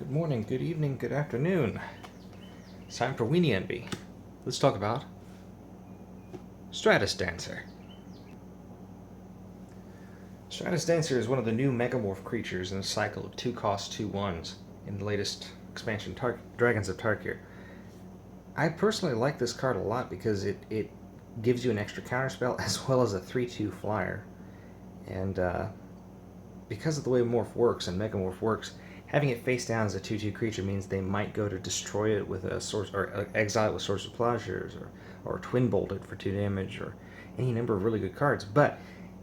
Good morning, good evening, good afternoon. It's time for Weenie Envy. Let's talk about Stratus Dancer. Stratus Dancer is one of the new megamorph creatures in a cycle of 2 cost 2 1s in the latest expansion, Dragons of Tarkir. I personally like this card a lot because it gives you an extra counterspell as well as a 3/2 flyer. And because of the way Morph works and Megamorph works, having it face down as a 2/2 creature means they might go to destroy it with a source, or exile it with Source of Plowshares, or twin bolt it for 2 damage, or any number of really good cards. But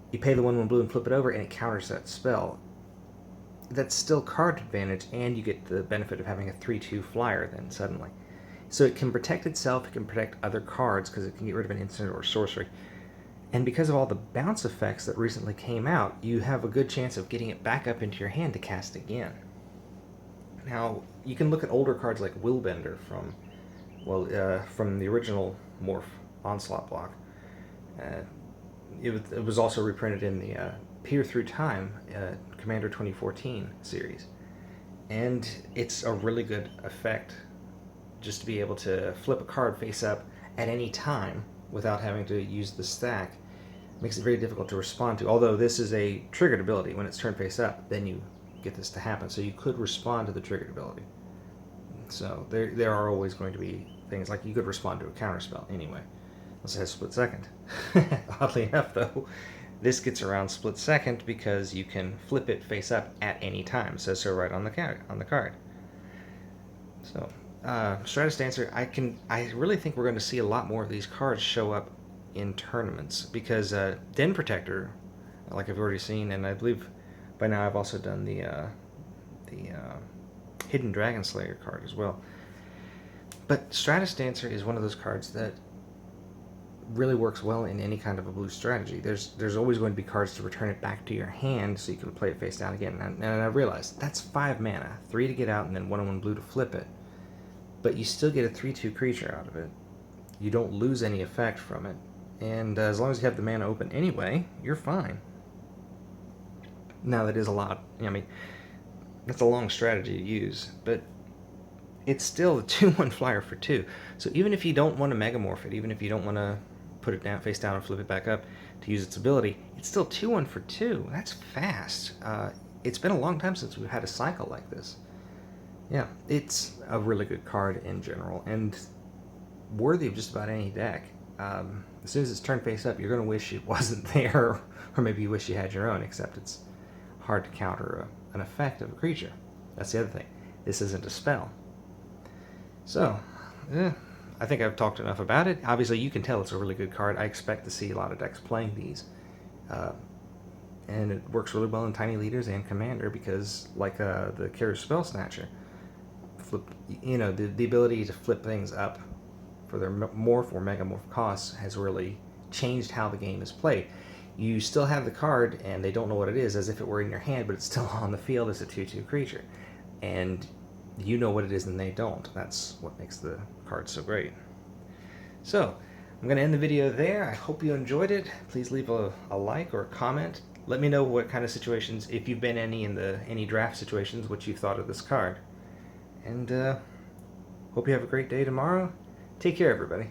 you pay the 1/1 blue and flip it over, and it counters that spell. That's still card advantage, and you get the benefit of having a 3/2 flyer then suddenly. So it can protect itself, it can protect other cards because it can get rid of an instant or sorcery. And because of all the bounce effects that recently came out, you have a good chance of getting it back up into your hand to cast again. Now, you can look at older cards like Willbender from the original Morph Onslaught block. It was also reprinted in the Peer Through Time Commander 2014 series. And it's a really good effect just to be able to flip a card face up at any time without having to use the stack. Makes it very difficult to respond to, although this is a triggered ability. When it's turned face up, then you get this to happen, so you could respond to the triggered ability. So there are always going to be things like you could respond to a counterspell anyway, unless it has split second. Oddly enough, though, this gets around split second because you can flip it face up at any time. It says so right on the card. So Stratus Dancer, I really think we're going to see a lot more of these cards show up in tournaments, because Den Protector, like I've already seen, and I believe by now I've also done the Hidden Dragon Slayer card as well. But Stratus Dancer is one of those cards that really works well in any kind of a blue strategy. There's always going to be cards to return it back to your hand so you can play it face down again. And I realized that's 5 mana, 3 to get out and then 1/1 blue to flip it. But you still get a 3/2 creature out of it. You don't lose any effect from it. And as long as you have the mana open anyway, you're fine. Now, that is a lot. I mean, that's a long strategy to use, but it's still a 2/1 flyer for 2. So even if you don't want to megamorph it, even if you don't want to put it down, face down, and flip it back up to use its ability, it's still 2/1 for 2. That's fast. It's been a long time since we've had a cycle like this. Yeah, it's a really good card in general, and worthy of just about any deck. As soon as it's turned face up, you're going to wish it wasn't there, or maybe you wish you had your own, except it's hard to counter an effect of a creature. That's the other thing. This isn't a spell. So, I think I've talked enough about it. Obviously, you can tell it's a really good card. I expect to see a lot of decks playing these. And it works really well in Tiny Leaders and Commander because, like the Killer Spell Snatcher, the ability to flip things up for their morph or megamorph costs has really changed how the game is played. You still have the card, and they don't know what it is, as if it were in your hand, but it's still on the field as a 2/2 creature. And you know what it is, and they don't. That's what makes the card so great. So, I'm going to end the video there. I hope you enjoyed it. Please leave a like or a comment. Let me know what kind of situations, if you've been any draft situations, what you thought of this card. And hope you have a great day tomorrow. Take care, everybody.